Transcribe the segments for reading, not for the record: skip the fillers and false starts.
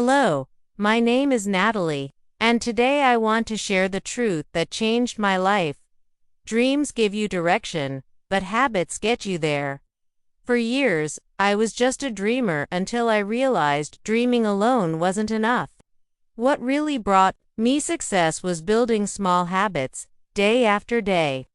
Hello, my name is Natalie, and today I want to share the truth that changed my life. Dreams give you direction, but habits get you there. For years, I was just a dreamer until I realized dreaming alone wasn't enough. What really brought me success was building small habits, day after day,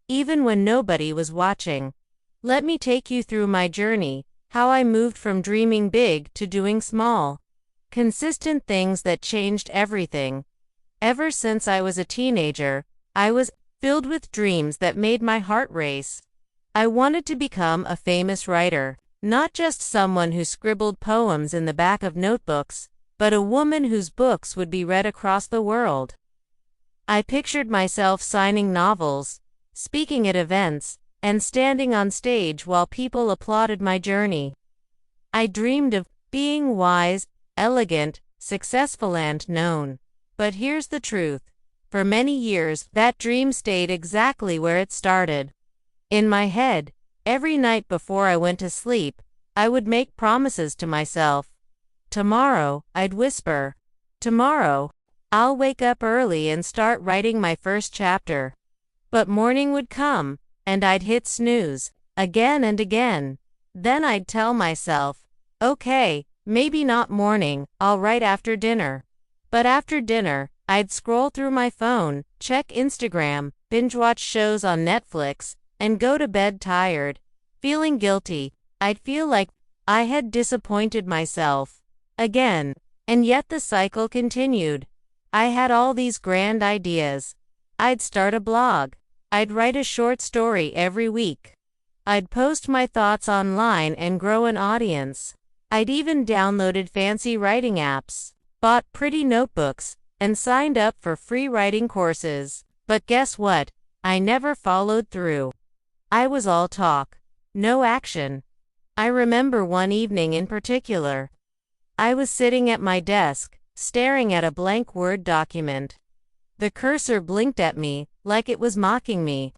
even when nobody was watching. Let me take you through my journey, how I moved from dreaming big to doing small, consistent things that changed everything. Ever since I was a teenager, I was filled with dreams that made my heart race. I wanted to become a famous writer, not just someone who scribbled poems in the back of notebooks, but a woman whose books would be read across the world. I pictured myself signing novels, speaking at events, and standing on stage while people applauded my journey. I dreamed of being wise, elegant, successful, and known. But here's the truth. For many years, that dream stayed exactly where it started. In my head, every night before I went to sleep, I would make promises to myself. Tomorrow, I'd whisper. Tomorrow, I'll wake up early and start writing my first chapter. But morning would come, and I'd hit snooze, again and again. Then I'd tell myself, okay, maybe not morning, I'll write after dinner. But after dinner, I'd scroll through my phone, check Instagram, binge-watch shows on Netflix, and go to bed tired, feeling guilty. I'd feel like I had disappointed myself again. And yet the cycle continued. I had all these grand ideas. I'd start a blog. I'd write a short story every week. I'd post my thoughts online and grow an audience. I'd even downloaded fancy writing apps, bought pretty notebooks, and signed up for free writing courses. But guess what? I never followed through. I was all talk, no action. I remember one evening in particular. I was sitting at my desk, staring at a blank Word document. The cursor blinked at me, like it was mocking me.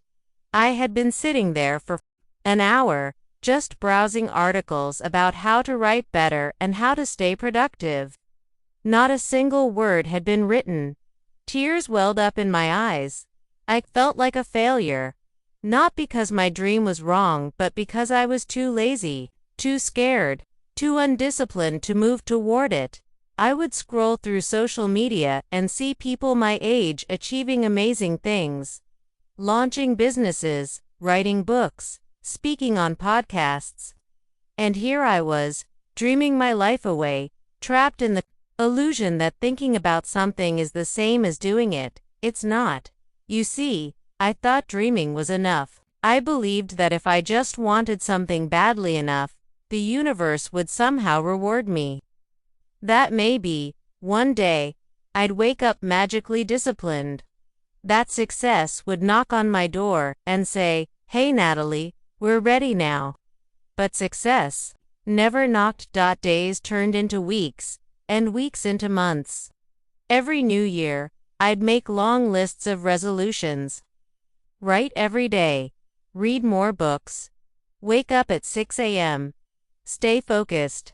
I had been sitting there for an hour, just browsing articles about how to write better and how to stay productive. Not a single word had been written. Tears welled up in my eyes. I felt like a failure. Not because my dream was wrong, but because I was too lazy, too scared, too undisciplined to move toward it. I would scroll through social media and see people my age achieving amazing things. Launching businesses, writing books, speaking on podcasts. And here I was, dreaming my life away, trapped in the illusion that thinking about something is the same as doing it. It's not. You see, I thought dreaming was enough. I believed that if I just wanted something badly enough, the universe would somehow reward me. That maybe, one day, I'd wake up magically disciplined. That success would knock on my door and say, "Hey Natalie, we're ready now." But success never knocked. Days turned into weeks, and weeks into months. Every new year, I'd make long lists of resolutions. Write every day, read more books, wake up at 6 a.m., stay focused.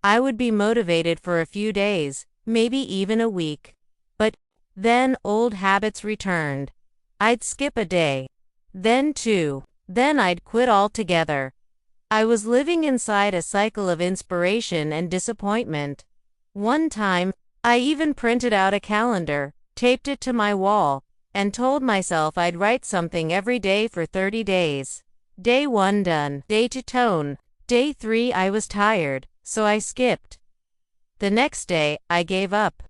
I would be motivated for a few days, maybe even a week. But then old habits returned. I'd skip a day, then two, then I'd quit altogether. I was living inside a cycle of inspiration and disappointment. One time, I even printed out a calendar, taped it to my wall, and told myself I'd write something every day for 30 days. Day 1 done. Day 2 tone. Day 3 I was tired, so I skipped. The next day, I gave up.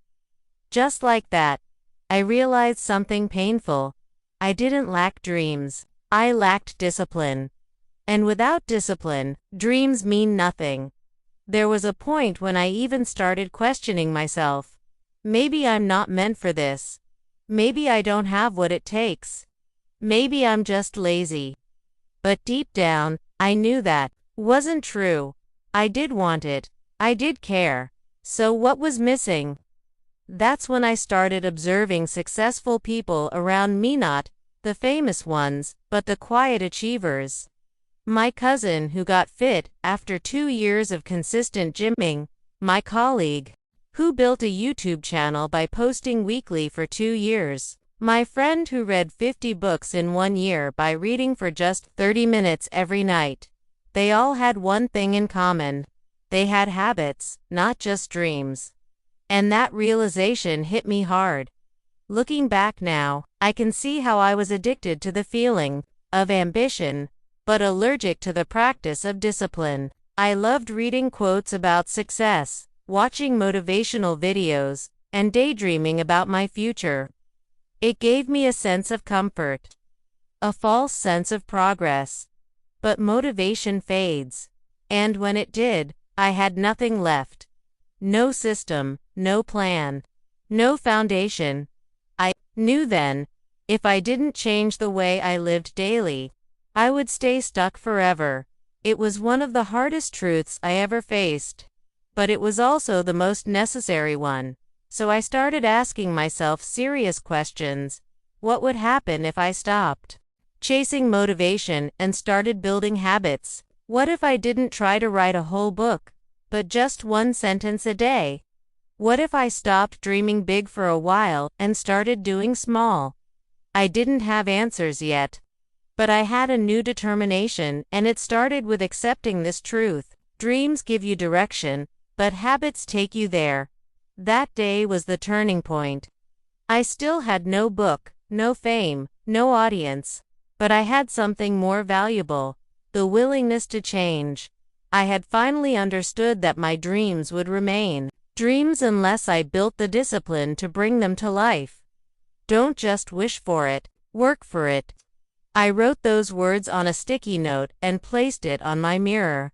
Just like that, I realized something painful. I didn't lack dreams. I lacked discipline. And without discipline, dreams mean nothing. There was a point when I even started questioning myself. Maybe I'm not meant for this. Maybe I don't have what it takes. Maybe I'm just lazy. But deep down, I knew that wasn't true. I did want it. I did care. So what was missing? That's when I started observing successful people around me, not the famous ones, but the quiet achievers. My cousin who got fit after 2 years of consistent gymming, my colleague Who built a YouTube channel by posting weekly for 2 years? My friend who read 50 books in 1 year by reading for just 30 minutes every night. They all had one thing in common. They had habits, not just dreams. And that realization hit me hard. Looking back now, I can see how I was addicted to the feeling of ambition, but allergic to the practice of discipline. I loved reading quotes about success, watching motivational videos, and daydreaming about my future. It gave me a sense of comfort, a false sense of progress. But motivation fades. And when it did, I had nothing left. No system, no plan, no foundation. I knew then, if I didn't change the way I lived daily, I would stay stuck forever. It was one of the hardest truths I ever faced. But it was also the most necessary one. So I started asking myself serious questions. What would happen if I stopped chasing motivation and started building habits? What if I didn't try to write a whole book, but just one sentence a day? What if I stopped dreaming big for a while and started doing small? I didn't have answers yet, but I had a new determination, and it started with accepting this truth. Dreams give you direction, but habits take you there. That day was the turning point. I still had no book, no fame, no audience, but I had something more valuable: the willingness to change. I had finally understood that my dreams would remain dreams unless I built the discipline to bring them to life. Don't just wish for it, work for it. I wrote those words on a sticky note and placed it on my mirror.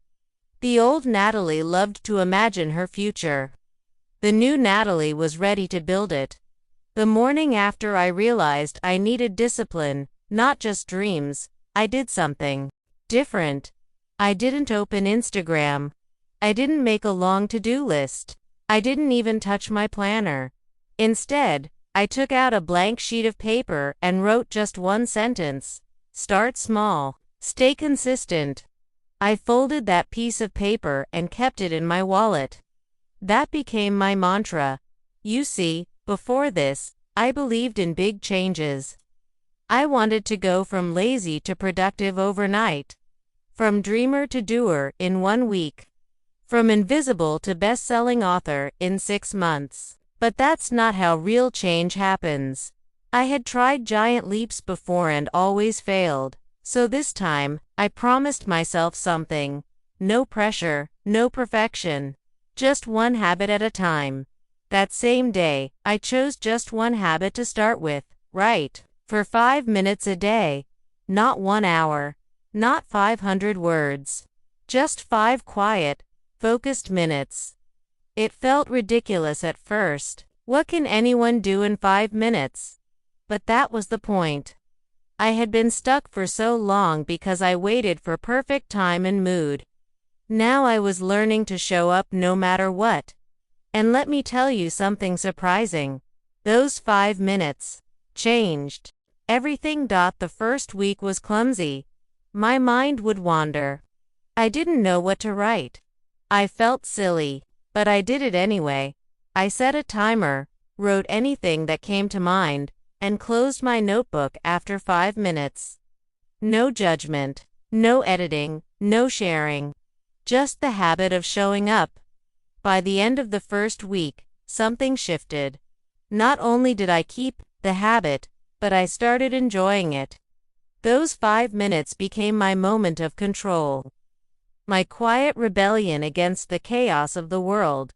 The old Natalie loved to imagine her future. The new Natalie was ready to build it. The morning after I realized I needed discipline, not just dreams, I did something different. I didn't open Instagram. I didn't make a long to-do list. I didn't even touch my planner. Instead, I took out a blank sheet of paper and wrote just one sentence. Start small. Stay consistent. I folded that piece of paper and kept it in my wallet. That became my mantra. You see, before this, I believed in big changes. I wanted to go from lazy to productive overnight. From dreamer to doer in 1 week. From invisible to best-selling author in 6 months. But that's not how real change happens. I had tried giant leaps before and always failed. So this time, I promised myself something. No pressure, no perfection. Just one habit at a time. That same day, I chose just one habit to start with. Write. For 5 minutes a day. Not 1 hour. Not 500 words. Just 5 quiet, focused minutes. It felt ridiculous at first. What can anyone do in 5 minutes? But that was the point. I had been stuck for so long because I waited for perfect time and mood. Now I was learning to show up no matter what. And let me tell you something surprising. Those 5 minutes changed everything. The first week was clumsy. My mind would wander. I didn't know what to write. I felt silly, but I did it anyway. I set a timer, wrote anything that came to mind, and closed my notebook after 5 minutes. No judgment, no editing, no sharing. Just the habit of showing up. By the end of the first week, something shifted. Not only did I keep the habit, but I started enjoying it. Those 5 minutes became my moment of control. My quiet rebellion against the chaos of the world.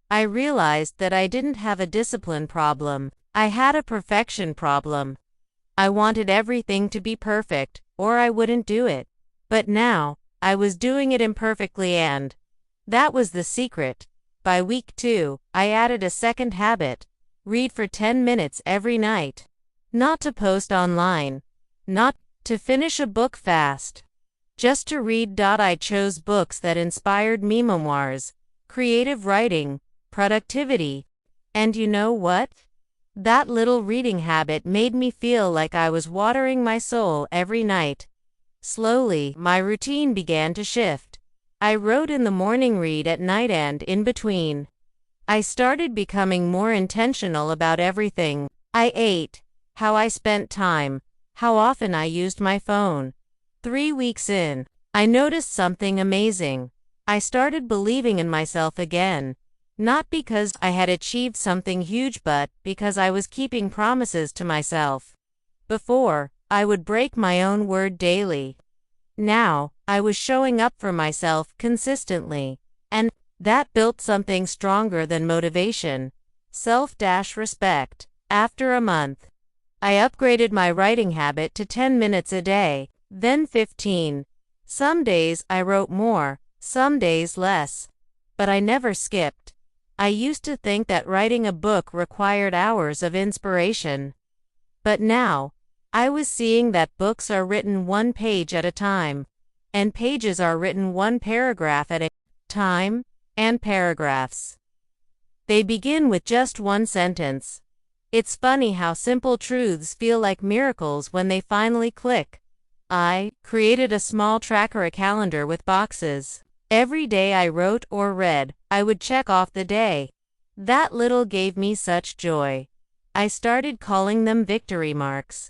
I realized that I didn't have a discipline problem. I had a perfection problem. I wanted everything to be perfect, or I wouldn't do it. But now, I was doing it imperfectly, and that was the secret. By week 2, I added a second habit. Read for 10 minutes every night. Not to post online. Not to finish a book fast. Just to read. I chose books that inspired me: memoirs, creative writing, productivity. And you know what? That little reading habit made me feel like I was watering my soul every night. Slowly, my routine began to shift. I wrote in the morning, read at night, and in between, I started becoming more intentional about everything I ate, how I spent time, how often I used my phone. 3 weeks in, I noticed something amazing. I started believing in myself again. Not because I had achieved something huge, but because I was keeping promises to myself. Before, I would break my own word daily. Now, I was showing up for myself consistently. And that built something stronger than motivation. Self-respect. After a month, I upgraded my writing habit to 10 minutes a day, then 15. Some days I wrote more, some days less. But I never skipped. I used to think that writing a book required hours of inspiration. But now, I was seeing that books are written one page at a time, and pages are written one paragraph at a time, and paragraphs. They begin with just one sentence. It's funny how simple truths feel like miracles when they finally click. I created a small tracker, a calendar with boxes. Every day I wrote or read, I would check off the day. That little gave me such joy. I started calling them victory marks.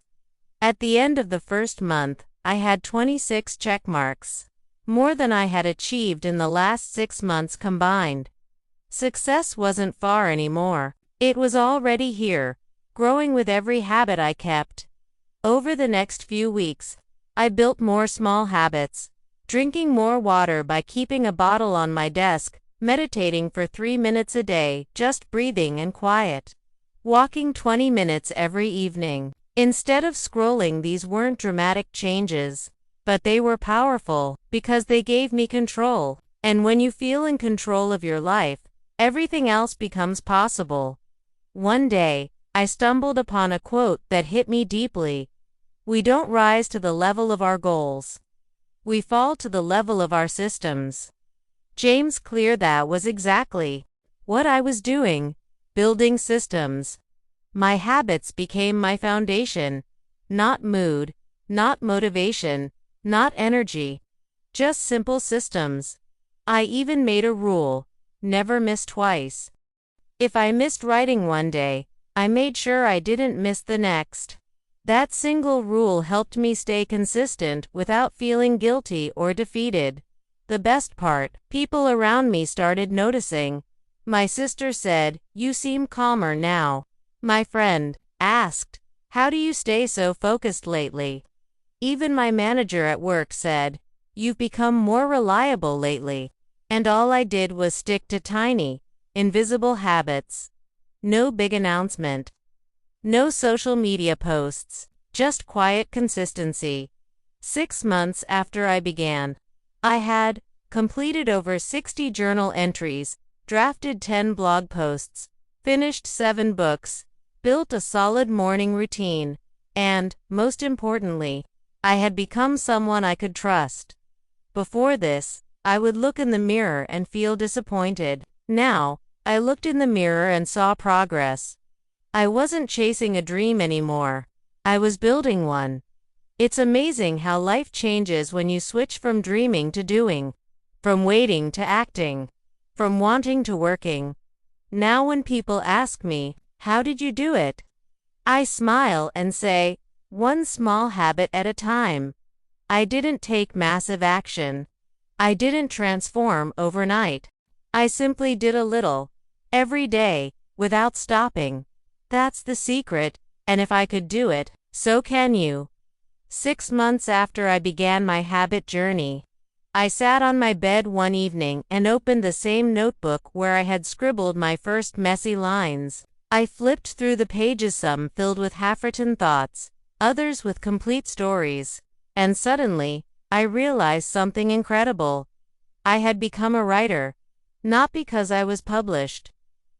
At the end of the first month, I had 26 check marks, more than I had achieved in the last 6 months combined. Success wasn't far anymore. It was already here, growing with every habit I kept. Over the next few weeks, I built more small habits, drinking more water by keeping a bottle on my desk, meditating for 3 minutes a day, just breathing and quiet, walking 20 minutes every evening. Instead of scrolling, these weren't dramatic changes, but they were powerful because they gave me control. And when you feel in control of your life, everything else becomes possible. One day, I stumbled upon a quote that hit me deeply. We don't rise to the level of our goals. We fall to the level of our systems. James Clear. That was exactly what I was doing, building systems. My habits became my foundation, not mood, not motivation, not energy, just simple systems. I even made a rule: never miss twice. If I missed writing one day, I made sure I didn't miss the next. That single rule helped me stay consistent without feeling guilty or defeated. The best part, people around me started noticing. My sister said, "You seem calmer now." My friend asked, "How do you stay so focused lately?" Even my manager at work said, "You've become more reliable lately." And all I did was stick to tiny, invisible habits. No big announcement. No social media posts. Just quiet consistency. 6 months after I began, I had completed over 60 journal entries, drafted 10 blog posts, finished 7 books, built a solid morning routine, and, most importantly, I had become someone I could trust. Before this, I would look in the mirror and feel disappointed. Now, I looked in the mirror and saw progress. I wasn't chasing a dream anymore. I was building one. It's amazing how life changes when you switch from dreaming to doing, from waiting to acting, from wanting to working. Now when people ask me, "How did you do it?" I smile and say, one small habit at a time. I didn't take massive action. I didn't transform overnight. I simply did a little, every day, without stopping. That's the secret, and if I could do it, so can you. 6 months after I began my habit journey, I sat on my bed one evening and opened the same notebook where I had scribbled my first messy lines. I flipped through the pages, some filled with half-written thoughts, others with complete stories, and suddenly, I realized something incredible. I had become a writer, not because I was published,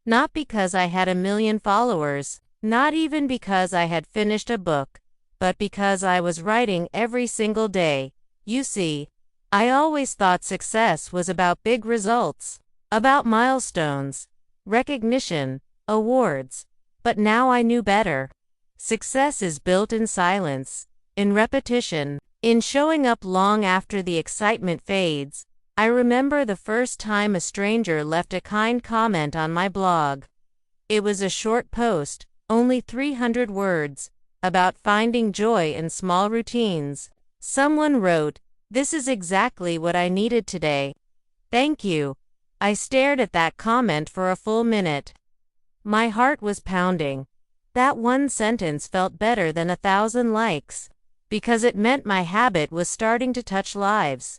not because I had 1 million followers, not even because I had finished a book, but because I was writing every single day. You see, I always thought success was about big results, about milestones, recognition, awards. But now I knew better. Success is built in silence, in repetition, in showing up long after the excitement fades, I remember the first time a stranger left a kind comment on my blog. It was a short post, only 300 words, about finding joy in small routines. Someone wrote, "This is exactly what I needed today. Thank you." I stared at that comment for a full minute. My heart was pounding. That one sentence felt better than 1,000 likes, because it meant my habit was starting to touch lives.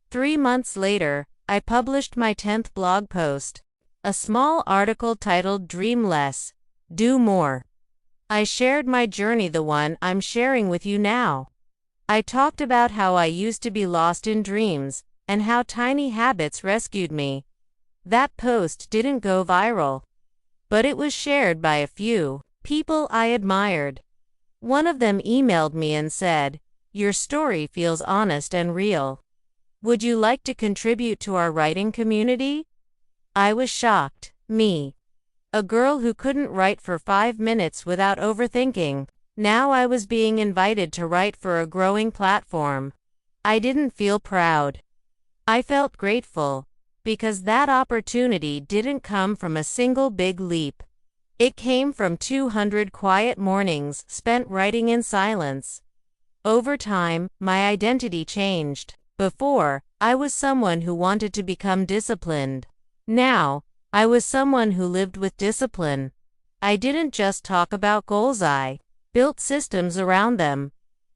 3 months later, I published my 10th blog post, a small article titled "Dream Less, Do More." I shared my journey, the one I'm sharing with you now. I talked about how I used to be lost in dreams, and how tiny habits rescued me. That post didn't go viral, but it was shared by a few people I admired. One of them emailed me and said, "Your story feels honest and real. Would you like to contribute to our writing community?" I was shocked. Me, a girl who couldn't write for 5 minutes without overthinking. Now I was being invited to write for a growing platform. I didn't feel proud. I felt grateful, because that opportunity didn't come from a single big leap. It came from 200 quiet mornings spent writing in silence. Over time, my identity changed. Before, I was someone who wanted to become disciplined. Now, I was someone who lived with discipline. I didn't just talk about goals, I built systems around them.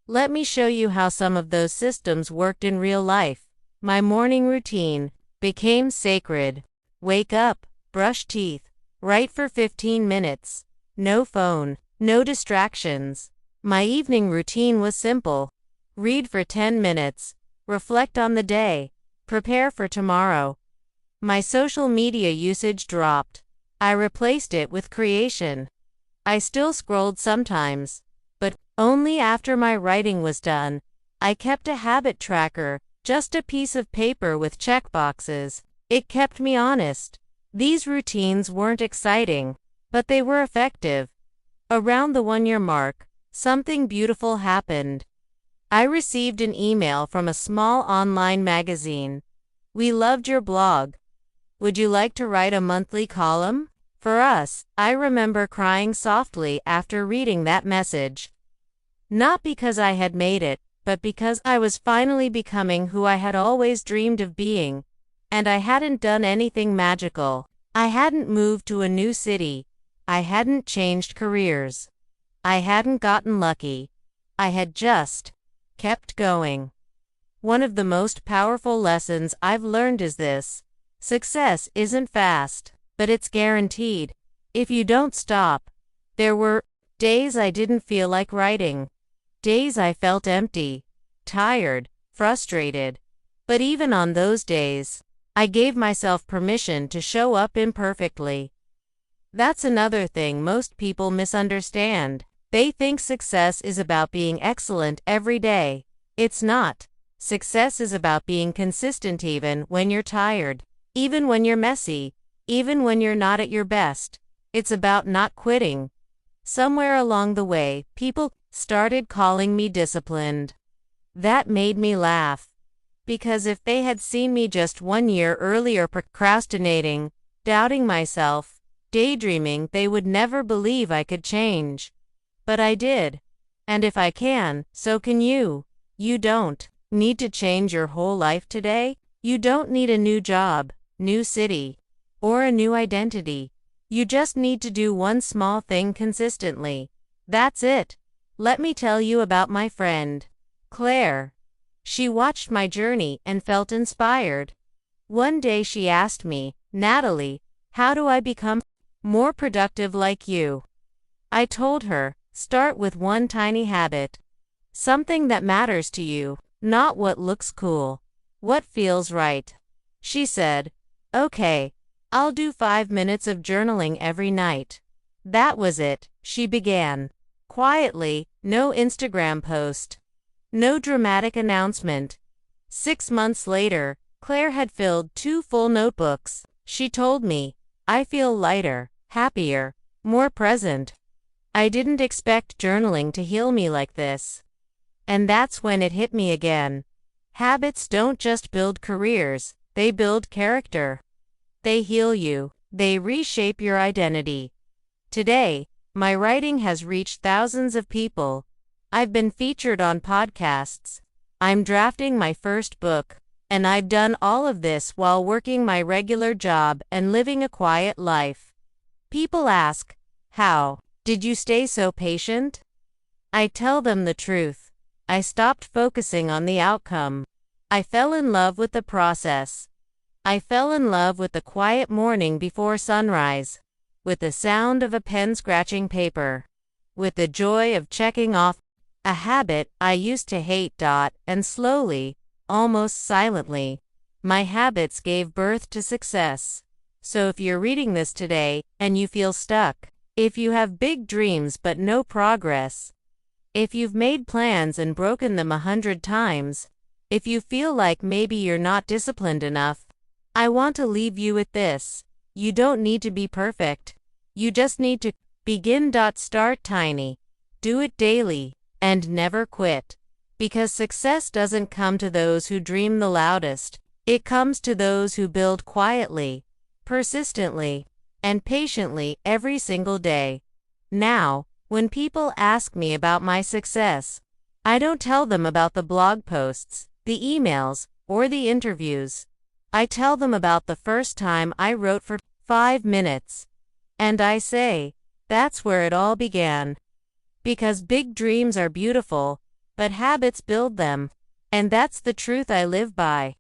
Let me show you how some of those systems worked in real life. My morning routine became sacred. Wake up, brush teeth, write for 15 minutes. No phone, no distractions. My evening routine was simple. Read for 10 minutes, reflect on the day, prepare for tomorrow. My social media usage dropped. I replaced it with creation. I still scrolled sometimes, but only after my writing was done. I kept a habit tracker, just a piece of paper with checkboxes. It kept me honest. These routines weren't exciting, but they were effective. Around the 1-year mark, something beautiful happened. I received an email from a small online magazine. "We loved your blog. Would you like to write a monthly column for us?" I remember crying softly after reading that message. Not because I had made it, but because I was finally becoming who I had always dreamed of being. And I hadn't done anything magical. I hadn't moved to a new city. I hadn't changed careers. I hadn't gotten lucky. I had just kept going. One of the most powerful lessons I've learned is this: success isn't fast, but it's guaranteed. If you don't stop. There were days I didn't feel like writing. Days I felt empty, tired, frustrated. But even on those days, I gave myself permission to show up imperfectly. That's another thing most people misunderstand. They think success is about being excellent every day. It's not. Success is about being consistent even when you're tired, even when you're messy, even when you're not at your best. It's about not quitting. Somewhere along the way, people started calling me disciplined. That made me laugh. Because if they had seen me just 1 year earlier procrastinating, doubting myself, daydreaming, they would never believe I could change. But I did. And if I can, so can you. You don't need to change your whole life today. You don't need a new job, new city, or a new identity. You just need to do one small thing consistently. That's it. Let me tell you about my friend, Claire. She watched my journey and felt inspired. One day she asked me, "Natalie, how do I become more productive like you?" I told her, "Start with one tiny habit. Something that matters to you, not what looks cool. What feels right." She said, "Okay, I'll do 5 minutes of journaling every night." That was it. She began. Quietly, no Instagram post. No dramatic announcement. 6 months later, Claire had filled 2 full notebooks. She told me, "I feel lighter, happier, more present." I didn't expect journaling to heal me like this. And that's when it hit me again. Habits don't just build careers, they build character. They heal you. They reshape your identity. Today, my writing has reached thousands of people. I've been featured on podcasts. I'm drafting my first book. And I've done all of this while working my regular job and living a quiet life. People ask, how did you stay so patient? I tell them the truth. I stopped focusing on the outcome. I fell in love with the process. I fell in love with the quiet morning before sunrise, with the sound of a pen scratching paper, with the joy of checking off a habit I used to hate. And slowly, almost silently, my habits gave birth to success. So if you're reading this today and you feel stuck, if you have big dreams but no progress, if you've made plans and broken them 100 times, if you feel like maybe you're not disciplined enough, I want to leave you with this. You don't need to be perfect. You just need to begin. Start tiny. Do it daily. And never quit. Because success doesn't come to those who dream the loudest. It comes to those who build quietly, persistently, and patiently every single day. Now, when people ask me about my success, I don't tell them about the blog posts, the emails, or the interviews. I tell them about the first time I wrote for 5 minutes. And I say, that's where it all began. Because big dreams are beautiful, but habits build them. And that's the truth I live by.